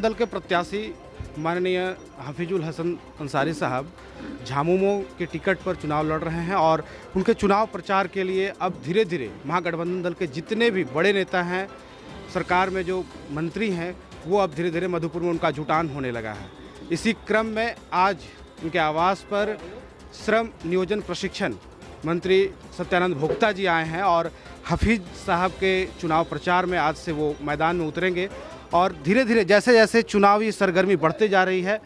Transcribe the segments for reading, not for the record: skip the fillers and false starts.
गठबंधन दल के प्रत्याशी माननीय हफीजुल हसन अंसारी साहब झामुमो के टिकट पर चुनाव लड़ रहे हैं और उनके चुनाव प्रचार के लिए अब धीरे धीरे महागठबंधन दल के जितने भी बड़े नेता हैं, सरकार में जो मंत्री हैं, वो अब धीरे धीरे मधुपुर में उनका जुटान होने लगा है। इसी क्रम में आज उनके आवास पर श्रम नियोजन प्रशिक्षण मंत्री सत्यानंद भोक्ता जी आए हैं और हफीज साहब के चुनाव प्रचार में आज से वो मैदान में उतरेंगे और धीरे धीरे जैसे जैसे चुनावी सरगर्मी बढ़ते जा रही है,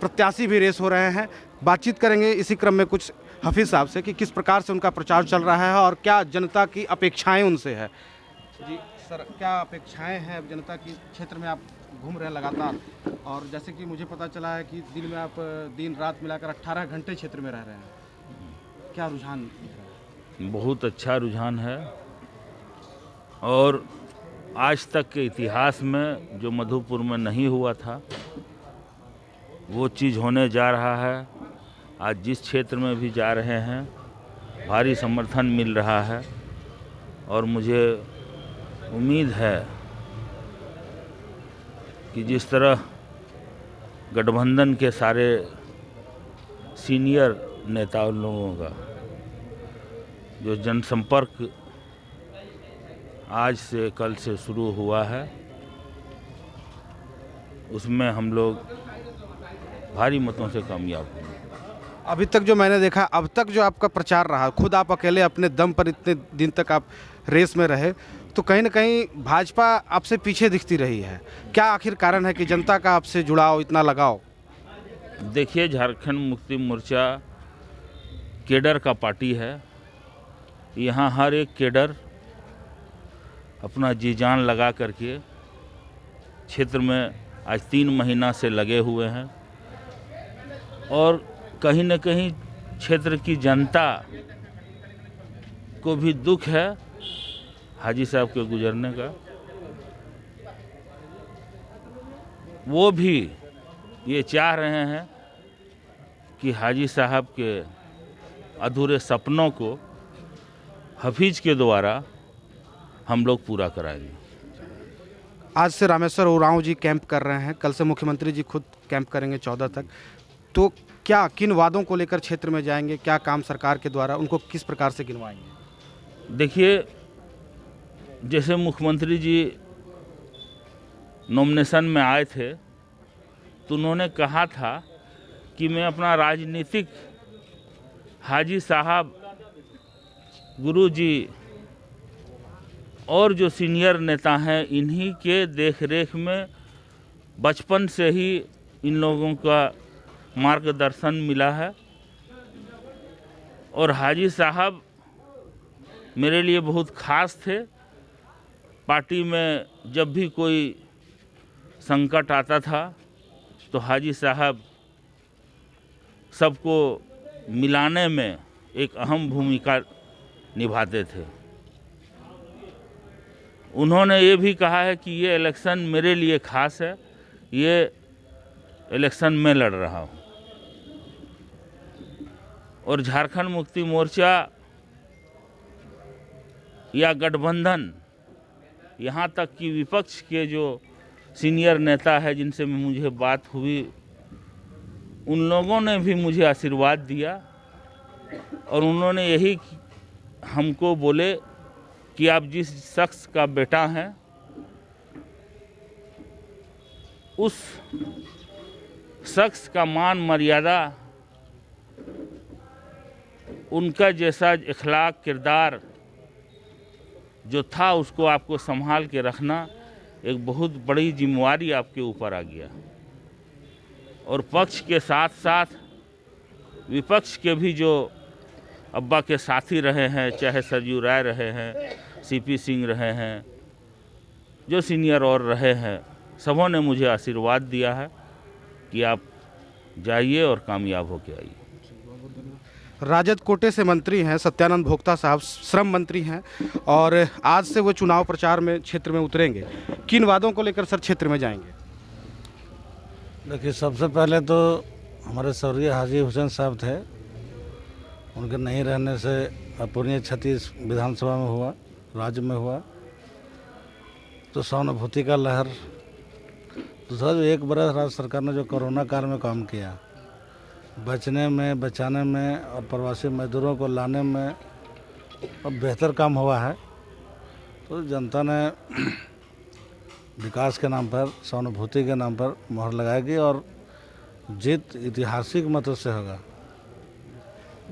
प्रत्याशी भी रेस हो रहे हैं। बातचीत करेंगे इसी क्रम में कुछ हफीज साहब से कि किस प्रकार से उनका प्रचार चल रहा है और क्या जनता की अपेक्षाएं उनसे है। जी सर, क्या अपेक्षाएं हैं अब जनता की? क्षेत्र में आप घूम रहे हैं लगातार और जैसे कि मुझे पता चला है कि दिन में आप दिन रात मिलाकर 18 घंटे क्षेत्र में रह रहे हैं, क्या रुझान दिख रहा है? बहुत अच्छा रुझान है और आज तक के इतिहास में जो मधुपुर में नहीं हुआ था वो चीज़ होने जा रहा है। आज जिस क्षेत्र में भी जा रहे हैं भारी समर्थन मिल रहा है और मुझे उम्मीद है कि जिस तरह गठबंधन के सारे सीनियर नेता लोगों का जो जनसंपर्क आज से कल से शुरू हुआ है, उसमें हम लोग भारी मतों से कामयाब हुए। अभी तक जो मैंने देखा, अब तक जो आपका प्रचार रहा, खुद आप अकेले अपने दम पर इतने दिन तक आप रेस में रहे, तो कहीं ना कहीं भाजपा आपसे पीछे दिखती रही है। क्या आखिर कारण है कि जनता का आपसे जुड़ाव इतना लगाव? देखिए, झारखंड मुक्ति मोर्चा केडर का पार्टी है। यहाँ हर एक केडर अपना जी जान लगा करके क्षेत्र में आज 3 महीना से लगे हुए हैं और कहीं न कहीं क्षेत्र की जनता को भी दुख है हाजी साहब के गुजरने का। वो भी ये चाह रहे हैं कि हाजी साहब के अधूरे सपनों को हफीज के द्वारा हम लोग पूरा कराएंगे। आज से रामेश्वर उरांव जी कैंप कर रहे हैं, कल से मुख्यमंत्री जी खुद कैंप करेंगे 14 तक। तो क्या किन वादों को लेकर क्षेत्र में जाएंगे, क्या काम सरकार के द्वारा, उनको किस प्रकार से गिनवाएंगे? देखिए, जैसे मुख्यमंत्री जी नॉमिनेशन में आए थे तो उन्होंने कहा था कि मैं अपना राजनीतिक हाजी साहब, गुरु जी और जो सीनियर नेता हैं, इन्हीं के देखरेख में बचपन से ही इन लोगों का मार्गदर्शन मिला है और हाजी साहब मेरे लिए बहुत खास थे। पार्टी में जब भी कोई संकट आता था तो हाजी साहब सबको मिलाने में एक अहम भूमिका निभाते थे। उन्होंने ये भी कहा है कि ये इलेक्शन मेरे लिए खास है, ये इलेक्शन में लड़ रहा हूँ और झारखंड मुक्ति मोर्चा या गठबंधन, यहाँ तक कि विपक्ष के जो सीनियर नेता है जिनसे मुझे बात हुई, उन लोगों ने भी मुझे आशीर्वाद दिया और उन्होंने यही हमको बोले कि आप जिस शख्स का बेटा हैं उस शख्स का मान मर्यादा, उनका जैसा इखलाक किरदार जो था, उसको आपको संभाल के रखना एक बहुत बड़ी जिम्मेवारी आपके ऊपर आ गया। और पक्ष के साथ साथ विपक्ष के भी जो अब्बा के साथी रहे हैं, चाहे सरजू राय रहे हैं, सीपी सिंह रहे हैं, जो सीनियर और रहे हैं, सबों ने मुझे आशीर्वाद दिया है कि आप जाइए और कामयाब होकर आइए। राजद कोटे से मंत्री हैं सत्यानंद भोक्ता साहब, श्रम मंत्री हैं और आज से वो चुनाव प्रचार में क्षेत्र में उतरेंगे। किन वादों को लेकर सर क्षेत्र में जाएंगे? देखिए, सबसे पहले तो हमारे स्वर्गीय हाजी हुसैन साहब थे, उनके नहीं रहने से अपूर्णीय क्षति विधानसभा में हुआ, राज्य में हुआ, तो सहानुभूति का लहर दूसरा जो एक बरस राज्य सरकार ने जो कोरोना काल में काम किया, बचने में, बचाने में और प्रवासी मजदूरों को लाने में अब बेहतर काम हुआ है, तो जनता ने विकास के नाम पर, सहानुभूति के नाम पर मोहर लगाएगी और जीत ऐतिहासिक मतों से होगा।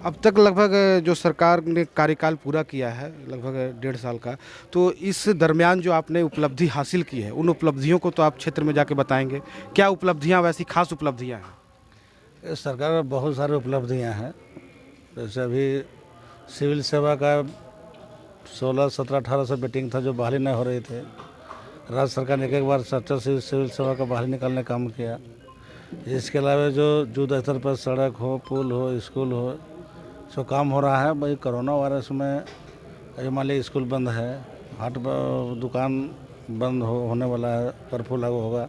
अब तक लगभग जो सरकार ने कार्यकाल पूरा किया है, लगभग 1.5 साल का, तो इस दरमियान जो आपने उपलब्धि हासिल की है, उन उपलब्धियों को तो आप क्षेत्र में जाके बताएंगे। क्या उपलब्धियां, वैसी खास उपलब्धियां हैं? इस सरकार में बहुत सारी उपलब्धियां हैं। जैसे अभी सिविल सेवा का 16, 17, 18 से मीटिंग था जो बहाली नहीं हो रही थी। राज्य सरकार ने एक बार 70 सिविल सेवा का बहाली निकालने का काम किया। इसके अलावा जो युद्ध स्तर पर सड़क हो, पुल हो, स्कूल हो, सो काम हो रहा है। भाई कोरोना वायरस में मान लीजिए स्कूल बंद है, हाट दुकान बंद होने वाला है, कर्फ्यू लागू होगा,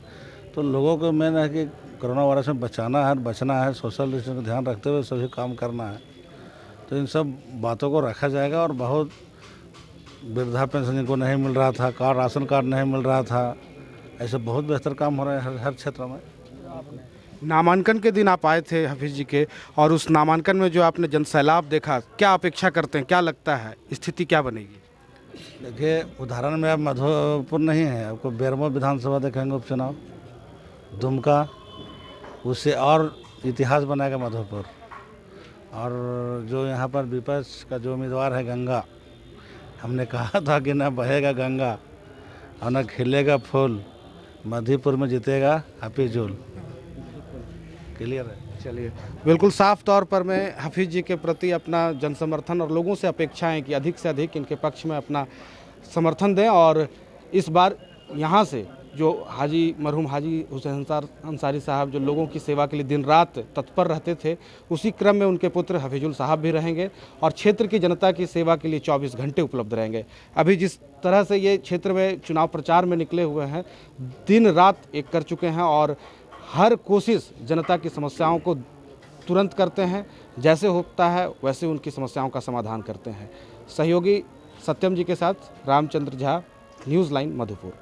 तो लोगों को मेन है कि कोरोना वायरस में बचाना है, बचना है, सोशल डिस्टेंस का ध्यान रखते हुए सभी काम करना है। तो इन सब बातों को रखा जाएगा। और बहुत वृद्धा पेंशन जिनको नहीं मिल रहा था, राशन कार्ड नहीं मिल रहा था, ऐसे बहुत बेहतर काम हो रहे हैं हर क्षेत्र में। नामांकन के दिन आप आए थे हफीज़ जी के, और उस नामांकन में जो आपने जनसैलाब देखा, क्या अपेक्षा करते हैं, क्या लगता है स्थिति क्या बनेगी? देखिए, उदाहरण में अब मधुपुर नहीं है, आपको बेरमो विधानसभा देखेंगे उपचुनाव, दुमका, उससे और इतिहास बनाएगा मधुपुर। और जो यहाँ पर विपक्ष का जो उम्मीदवार है गंगा, हमने कहा था कि ना बहेगा गंगा और ना खिलेगा फूल, मधुपुर में जीतेगा हफीजुल। क्लियर है? चलिए, बिल्कुल साफ तौर पर मैं हफीज़ जी के प्रति अपना जनसमर्थन और लोगों से अपेक्षाएं कि अधिक से अधिक इनके पक्ष में अपना समर्थन दें। और इस बार यहाँ से जो मरहूम हाजी हुसैन अंसारी साहब जो लोगों की सेवा के लिए दिन रात तत्पर रहते थे, उसी क्रम में उनके पुत्र हफीजुल साहब भी रहेंगे और क्षेत्र की जनता की सेवा के लिए 24 घंटे उपलब्ध रहेंगे। अभी जिस तरह से ये क्षेत्र में चुनाव प्रचार में निकले हुए हैं, दिन रात एक कर चुके हैं और हर कोशिश जनता की समस्याओं को तुरंत करते हैं, जैसे होता है वैसे उनकी समस्याओं का समाधान करते हैं। सहयोगी सत्यम जी के साथ रामचंद्र झा, न्यूज़ लाइन, मधुपुर।